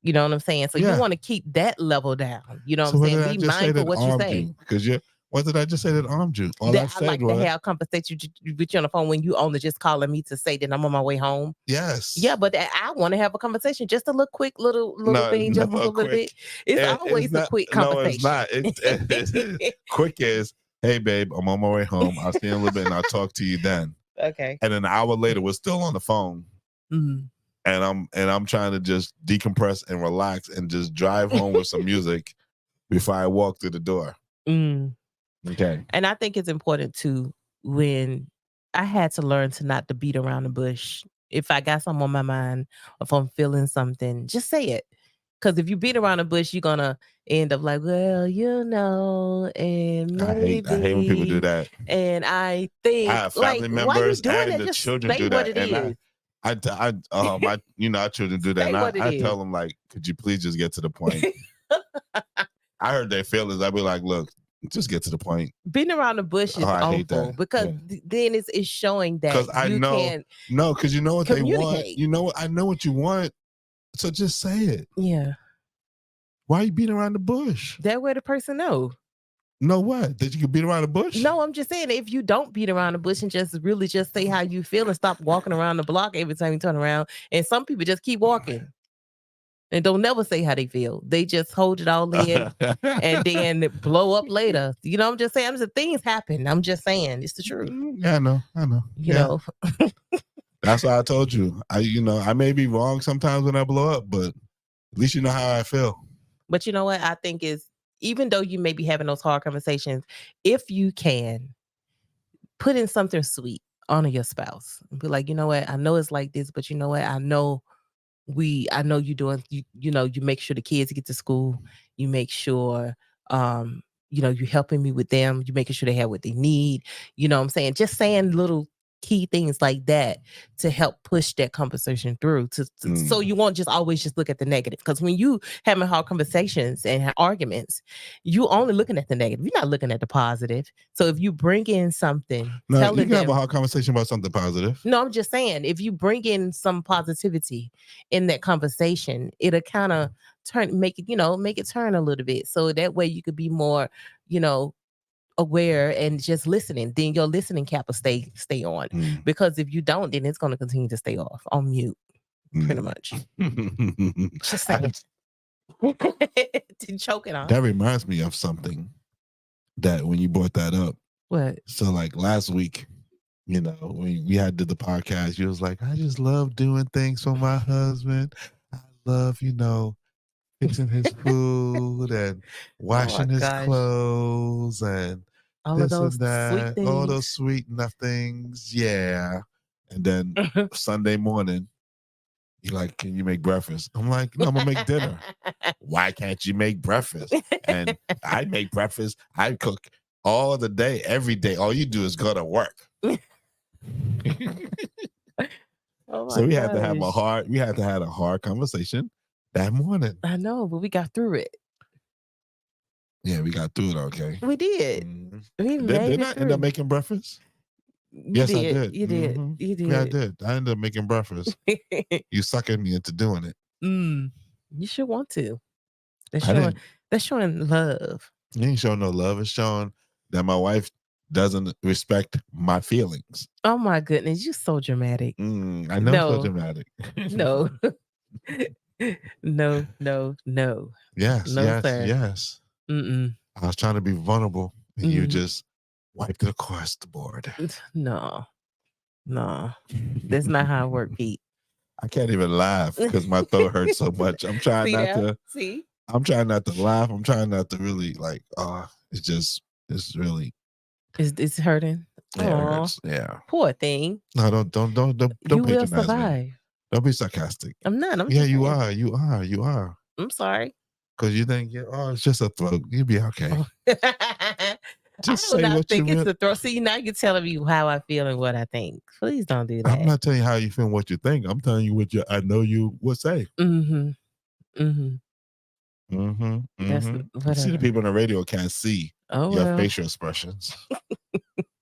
You know what I'm saying? So you want to keep that level down. You know what I'm saying? Be mindful what you say. Because what did I just say that armed you? All I said to have conversation with you on the phone when you only just calling me to say that I'm on my way home. Yes. Yeah, but I want to have a conversation. Just a little quick little thing, just a little bit. It's always a quick conversation. No, it's not. Quick is, hey babe, I'm on my way home. I'll see you in a little bit and I'll talk to you then. Okay. And then an hour later, we're still on the phone. Mm-hmm. And I'm trying to just decompress and relax and just drive home with some music before I walk through the door. Mm. Okay. And I think it's important too, when I had to learn to not to beat around the bush. If I got something on my mind, or if I'm feeling something, just say it. Because if you beat around the bush, you're gonna end up like, well, you know, and maybe. I hate when people do that. And I think, I have family members and the children do that. And our children do that. And I tell them, like, could you please just get to the point? I heard their feelings. I'd be like, look, just get to the point. Beating around the bush Oh, is I hate awful that. because Yeah. then it's showing Because that I you know, can't no, because you know what they want. communicate. You know what I know what you want. So just say it. Yeah. Why are you beating around the bush? That way the person know. Know what? That you can beat around the bush? No, I'm just saying if you don't beat around the bush and just really just say how you feel and stop walking around the block every time you turn around. And some people just keep walking and don't never say how they feel. They just hold it all in and then blow up later. You know, I'm just saying, things happen. I'm just saying, it's the truth. Yeah, I know. You Yeah. know, That's why I told you. I may be wrong sometimes when I blow up, but at least you know how I feel. but you know what I think is, even though you may be having those hard conversations, if you can put in something sweet, honor your spouse, and be like, you know what, I know it's like this, but you know what, I know you doing, you make sure the kids get to school, you make sure, you helping me with them, you making sure they have what they need. You know what I'm saying? Just saying little key things like that to help push that conversation through so you won't just always just look at the negative. Because when you having hard conversations and arguments, you only looking at the negative. You're not looking at the positive. So if you bring in something, No, you telling can have a them, hard conversation about something positive. no, I'm just saying, if you bring in some positivity in that conversation, it'll kind of make it turn a little bit. So that way you could be more, aware and just listening. Then your listening cap will stay on. Because if you don't, then it's going to continue to stay off on mute, pretty much. Just saying. Choking on. That reminds me of something that when you brought that up. What? So like last week, when we had did the podcast, you was like, I just love doing things for my husband. I love, fixing his food and washing his clothes and all this of those and that, sweet things. all those sweet enough things. Yeah. And then Sunday morning, you're like, can you make breakfast? I'm like, no, I'm gonna make dinner. Why can't you make breakfast? And I make breakfast. I cook all the day, every day. All you do is go to work. So we had to have a hard conversation that morning. I know, but we got through it. Yeah, we got through it. Okay, we did. We Did I end up making breakfast? Yes, I did. You did. You did. Yeah, I did. I ended up making breakfast. You suckered me into doing it. You should want to. That's showing love. You ain't showing no love. It's showing that my wife doesn't respect my feelings. Oh my goodness, you're so dramatic. I know, so dramatic. No. No. Yes, no, yes, sir. yes. I was trying to be vulnerable, and you just wiped it across the board. No. That's not how it works, Pete. I can't even laugh because my throat hurts so much. I'm trying I'm trying not to laugh. I'm trying not to really it's really. It's hurting. Yeah, it hurts. Yeah. Poor thing. No, don't you will patronize survive. me. Don't be sarcastic. I'm not. Yeah, you are. You are. I'm sorry. Because you think, it's just a throat. You'll be okay. Just say what you it's the throat. See, now you're telling me how I feel and what I think. Please don't do that. I'm not telling you how you feel and what you think. I'm telling you what I know you would say. That's See, the people on the radio can't see your facial expressions.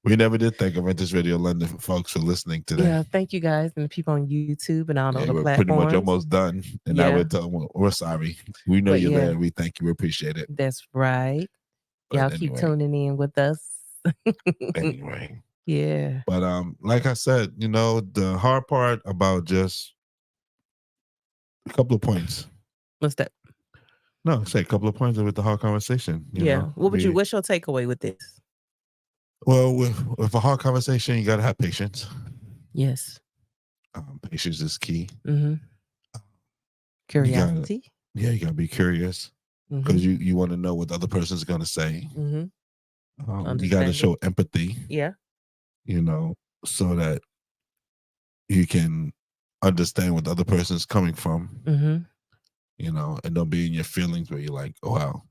We never did thank Adventist Radio London folks for listening today. Yeah, thank you guys and the people on YouTube and all the other platforms. We're pretty much almost done. And now we're telling them, we're sorry. We know you're there. We thank you. We appreciate it. That's right. But y'all keep tuning in with us. Anyway. Yeah. But like I said, the hard part about just a couple of points. What's that? No, say a couple of points with the hard conversation. What's your takeaway with this? Well, with a hard conversation, you got to have patience. Yes. Patience is key. Curiosity. You got to be curious because you want to know what the other person's going to say. You got to show empathy. Yeah. So that you can understand what the other person's coming from. And don't be in your feelings where you're like, oh, wow,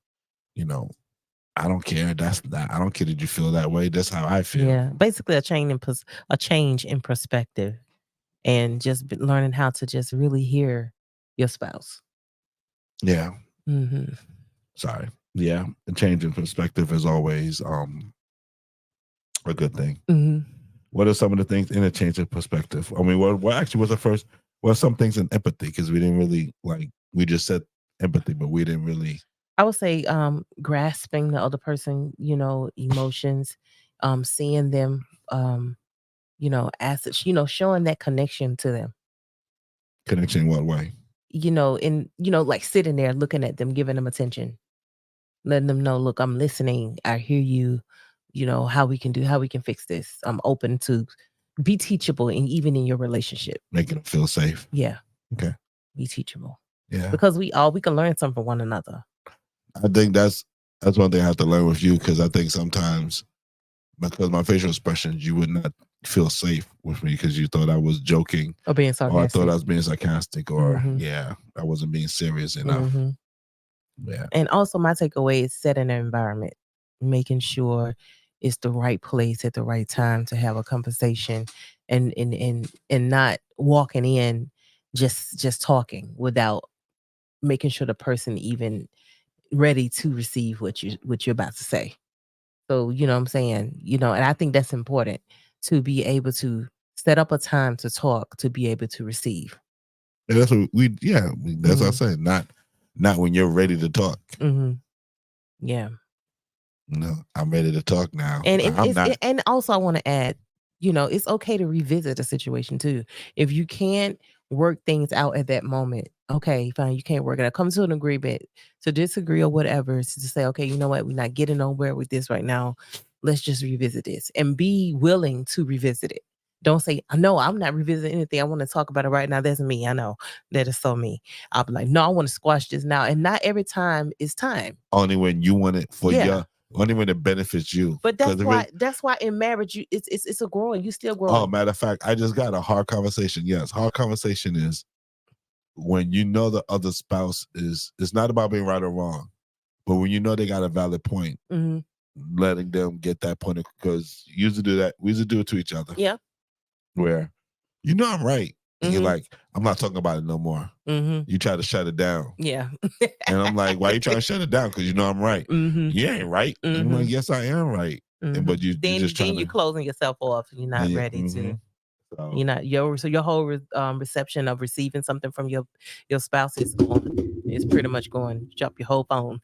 I don't care. That's that. I don't care that you feel that way. That's how I feel. Yeah, basically a change in perspective, and just learning how to just really hear your spouse. Yeah. Sorry. Yeah, a change in perspective is always a good thing. Mhm. What are some of the things in a change of perspective? I mean, what actually was the first? What are some things in empathy? Because we didn't really like. We just said empathy, but we didn't really I would say, grasping the other person, emotions, seeing them, as showing that connection to them, connection in what way. like sitting there looking at them, giving them attention, letting them know, look, I'm listening. I hear you, how we can fix this. I'm open to be teachable and even in your relationship. Making them feel safe. Yeah, Okay. be teachable. Yeah. Because we can learn something from one another. I think that's one thing I have to learn with you because I think sometimes because my facial expressions, you would not feel safe with me because you thought I was joking Or being or I thought I sarcastic. was being sarcastic or Mhm. yeah, I wasn't being serious enough. Mhm. Yeah. And also my takeaway is setting an environment, making sure it's the right place at the right time to have a conversation and not walking in just talking without making sure the person even ready to receive what you're about to say. So, you know what I'm saying? And I think that's important to be able to set up a time to talk, to be able to receive. And that's what that's what I Mhm. say. Not when you're ready to talk. Mhm. Yeah. No, I'm ready to talk now. And Nah, and I'm it's not. and also I wanna add, it's okay to revisit a situation too. If you can't work things out at that moment, okay, fine, you can't work it out. Come to an agreement, to disagree or whatever, to say, "Okay, you know what? We're not getting nowhere with this right now. Let's just revisit this," and be willing to revisit it. Don't say, "No, I'm not revisiting anything. I wanna talk about it right now." That's me, I know. That is so me. I'll be like, "No, I wanna squash this now," and not every time is time. Only when you want it for Yeah. your only when it benefits you. But Because if it that's why in marriage it's a growing, you still oh growing. matter of fact, I just got a hard conversation. Yes, hard conversation is when you know the other spouse is it's not about being right or wrong, but when you know they got a valid point, Mhm. letting them get that point because you used to do that. We used to do it to each other Yeah. where I'm right. And you're Mhm. like, I'm not talking about it no more. Mhm. You try to shut it down. Yeah. And I'm like, why you trying to shut it down? Because I'm right. Mhm. You ain't right. And I'm like, Mhm. yes, I am right. And Mhm. but you're just Then trying you to closing yourself off. You're not ready to. so You're not your whole reception of receiving something from your spouse is going. It's pretty much going drop your whole phone.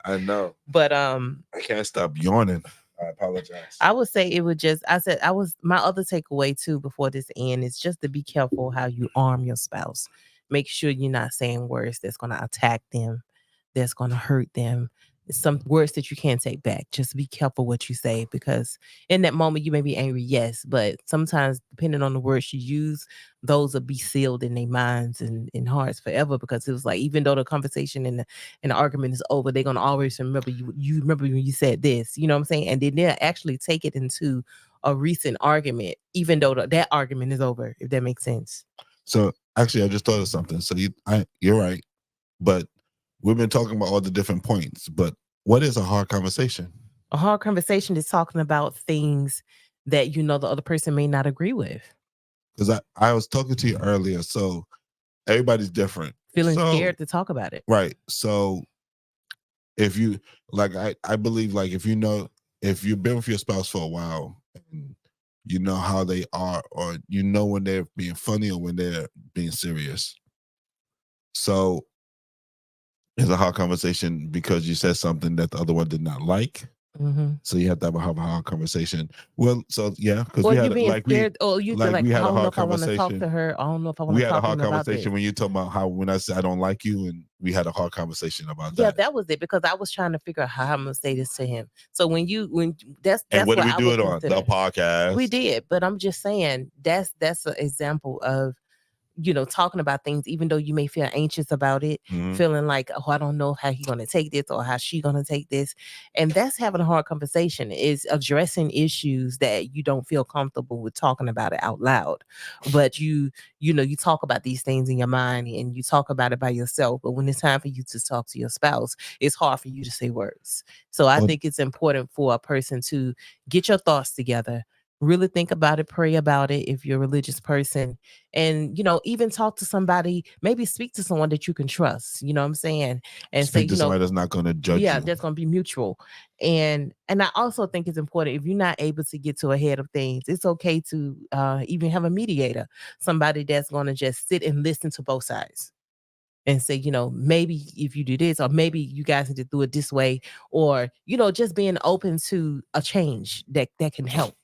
I know. But I can't stop yawning. I apologize. I would say it would just I said I was my other takeaway too before this end is just to be careful how you arm your spouse. Make sure you're not saying words that's gonna attack them, that's gonna hurt them. Some words that you can't take back. Just be careful what you say because in that moment you may be angry, yes, but sometimes depending on the words you use, those will be sealed in their minds and in hearts forever because it was like even though the conversation and the argument is over, they're gonna always remember you. You remember when you said this, you know what I'm saying? And then they'll actually take it into a recent argument, even though that argument is over, if that makes sense. So actually I just thought of something. So you're right. But we've been talking about all the different points. But what is a hard conversation? A hard conversation is talking about things that the other person may not agree with. Because I was talking to you earlier. So everybody's different. Feeling So scared to talk about it. right. So if you like I believe like if you've been with your spouse for a while and you know how they are or you know when they're being funny or when they're being serious. So it's a hard conversation because you said something that the other one did not like. Mhm. So you have to have a hard conversation. Well, so yeah, because Or we you had being scared, or you feel like, we I had a don't know hard if I want to talk conversation. to her. I don't know if I want We to had a talk to hard him about this. conversation when you talk about how when I said I don't like you, and we had a hard conversation about Yeah, that. that was it because I was trying to figure out how I'm gonna say this to him. So when And that's what did what we I do would it on the consider. We podcast? did, but I'm just saying that's an example of talking about things, even though you may feel anxious about it, Mhm. feeling like, oh, I don't know how he gonna take this or how she gonna take this. And that's having a hard conversation, is addressing issues that you don't feel comfortable with talking about it out loud. But you talk about these things in your mind and you talk about it by yourself. But when it's time for you to talk to your spouse, it's hard for you to say words. So I Well, think it's important for a person to get your thoughts together, Really think about it, pray about it if you're a religious person. And, even talk to somebody, maybe speak to someone that you can trust, you know what I'm saying? And say, Speak to somebody that's not going to judge yeah, you. that's gonna be mutual. And I also think it's important if you're not able to get to a head of things, it's okay to even have a mediator, somebody that's gonna just sit and listen to both sides and say, maybe if you do this, or maybe you guys need to do it this way, or just being open to a change that can help.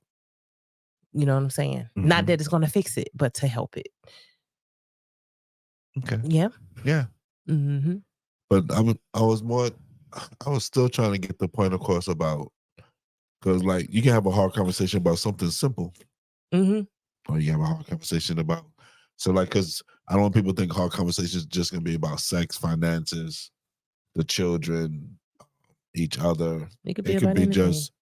You know what I'm saying? Not that it's gonna fix it, but to help it. Okay. Yeah. Yeah. Mm-hmm. But I was still trying to get the point across about, because like you can have a hard conversation about something simple, Mm-hmm. or you have a hard conversation about, so like, because I don't want people to think hard conversations just gonna be about sex, finances, the children, each other. It could be It could about be anything. just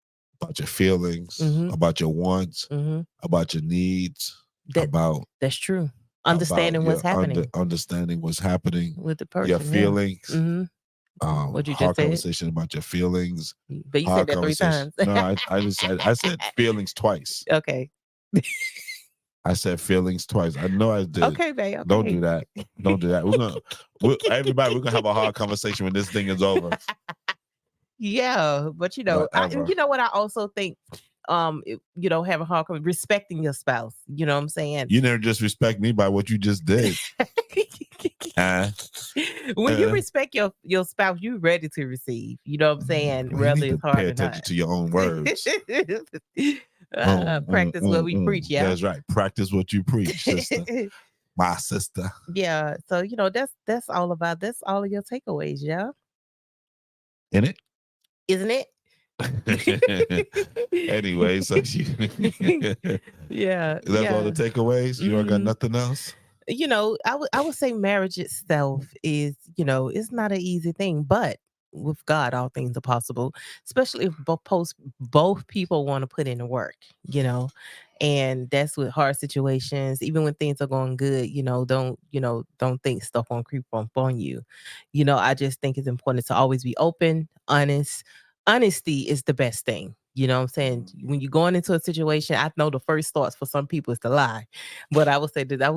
about your feelings, Mm-hmm. about your wants, Mm-hmm. about your needs, That about that's true. Understanding what's your happening understanding what's happening, with the your person. Yeah. feelings. Mm-hmm. What you just Hard said. conversation about your feelings. But you said Hard that 3 conversation. times. No, I said feelings twice. Okay. I said feelings twice. I know I did. Okay, babe. Don't Okay. do that. Don't do that. Everybody, we're gonna have a hard conversation when this thing is over. Yeah, but and Whatever. you know what I also think, having hard respecting your spouse. You know what I'm saying? You never just respect me by what you just did. When you respect your spouse, you're ready to receive. You know what I'm saying? Well, you Whether need to it's pay hard or not. attention to your own words. Oh, Practice what we preach, yeah. That's right. Practice what you preach, sister. My sister. Yeah. So that's all of your takeaways, yeah. In it? Isn't it? Anyway, so Yeah, that's all the yeah. takeaways. You don't got Mhm. nothing else. I would say marriage itself is, it's not an easy thing, but with God, all things are possible, especially if both people want to put in the work, and that's with hard situations. Even when things are going good, don't think stuff won't creep up on you. I just think it's important to always be open, honest. Honesty is the best thing. You know what I'm saying? When you're going into a situation, I know the first thoughts for some people is to lie. But I would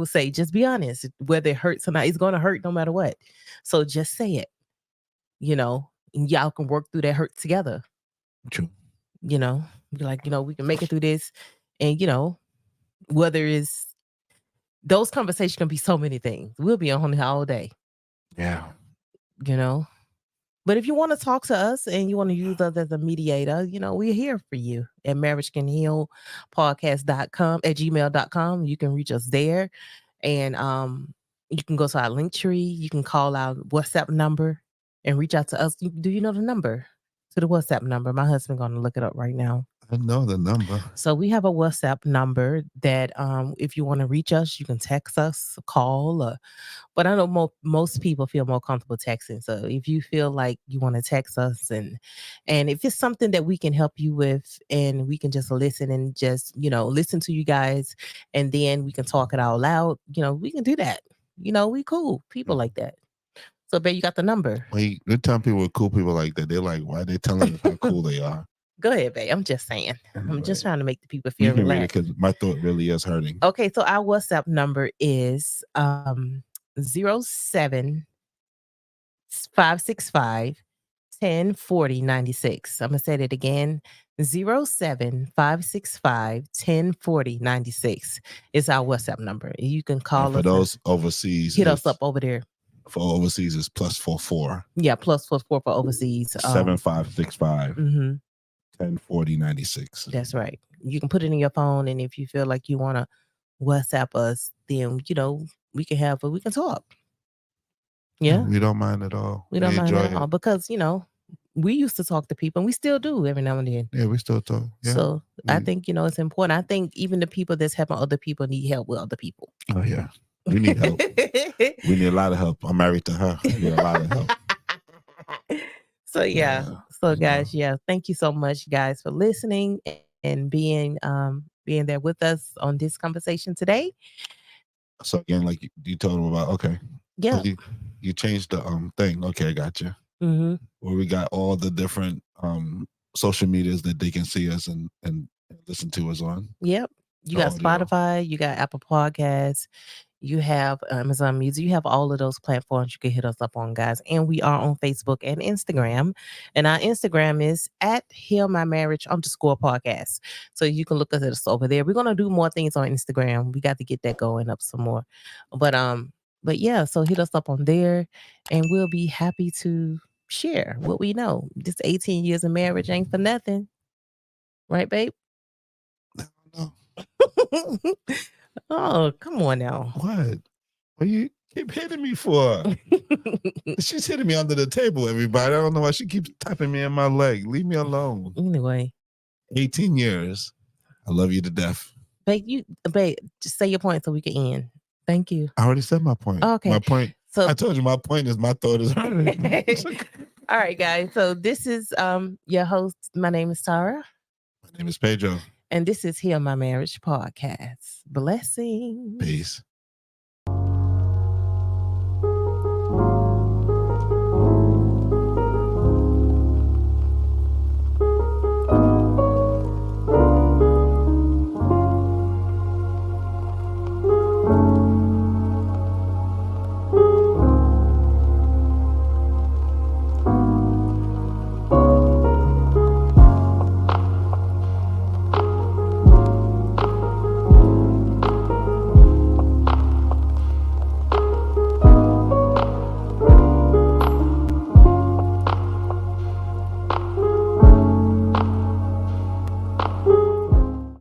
say just be honest. Whether it hurts or not, it's gonna hurt no matter what. So just say it, and y'all can work through that hurt together. True. You know, be like, we can make it through this. And whether it's those conversations can be so many things. We'll be on here all day, Yeah. you know. But if you want to talk to us and you want to use us as a mediator, we're here for you at marriagecanhealpodcast.com at gmail.com. You can reach us there. And you can go to our link tree. You can call our WhatsApp number and reach out to us. Do you know the number to the WhatsApp number? My husband going to look it up right now. I know the number. So we have a WhatsApp number that if you want to reach us, you can text us, call, but I know most people feel more comfortable texting. So if you feel like you want to text us, and if it's something that we can help you with, and we can just listen and just listen to you guys, and then we can talk it out loud. We can do that. We cool people like that. So, babe, you got the number. Wait, good time people with cool people like that. They're like, why are they telling us how cool they are? Go ahead, babe. I'm just saying. I'm just trying to make the people You feel can read it relaxed. because my throat really is hurting. Okay, so our WhatsApp number is 07 565 1040 96. I'm gonna say that again. 07 565 1040 96 is our WhatsApp number. You can And call for us. those overseas, Hit us up over there. For overseas is +44. Yeah, +44 for overseas. 7565 mhm, 1040 96. That's right. You can put it in your phone, and if you feel like you want to WhatsApp us, then we can talk. Yeah, We don't mind at all. we We don't mind enjoy at all it. because we used to talk to people, and we still do every now and then. Yeah, we still talk. Yeah. So I think it's important. I think even the people that's helping other people need help with other people. Oh yeah, we need help. We need a lot of help. I'm married to her. We need a lot of help. So guys, thank you so much, guys, for listening and being there with us on this conversation today. So again, like you told them about, okay. Yeah. So you changed the thing. Okay, I got you. Mm-hmm. Where we got all the different social medias that they can see us and listen to us on Yep. You got audio. Spotify, you got Apple Podcasts, you have Amazon Music, you have all of those platforms you can hit us up on, guys. And we are on Facebook and Instagram. And our Instagram is at Heal My Marriage _podcast. So you can look at us over there. We're gonna do more things on Instagram. We got to get that going up some more. But yeah, so hit us up on there and we'll be happy to share what we know. This 18 years of marriage ain't for nothing. Right, babe? No. Oh, come on now. What? What you keep hitting me for? She's hitting me under the table, everybody. I don't know why she keeps tapping me in my leg. Leave me alone. Anyway. 18 years. I love you to death. Babe, just say your point so we can end. Thank you. I already said my point. Okay. My point. So I told you my point is my thought is hurting. All right, guys. So this is your host. My name is Tara. My name is Pedro. And this is Heal My Marriage Podcast. Blessings. Peace.